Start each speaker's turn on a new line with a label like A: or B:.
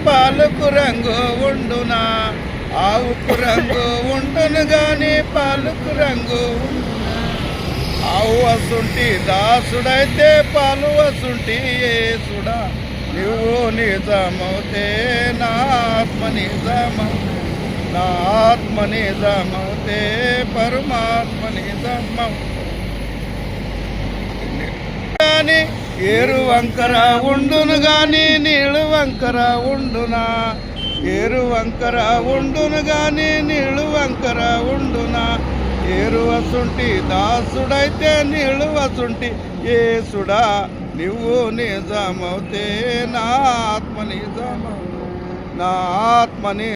A: పాలకు రంగు ఉండునా, ఆవుకు రంగు ఉండును గాని పాలకు రంగు ఉండునా. ఆవు వసుంటి దాసుడైతే పాలు వసుంటి యేసుడా, నువ్వు నిజమవుతే నా ఆత్మ నిజమవుతే, నా ఆత్మ నిజమవుతే పరమాత్మ నిజమవుతే. కానీ ఏరు వంకర ఉండును గాని నీళ్ళు వంకర ఉండునా, ఏరు వంకర ఉండును గాని నీళ్ళు వంకర ఉండునా. ఏరు వసుంటి దాసుడైతే నీళ్ళు వసుంటి యేసుడా, నువ్వు నిజమవుతే నా ఆత్మ నిజమవుతే, నా ఆత్మ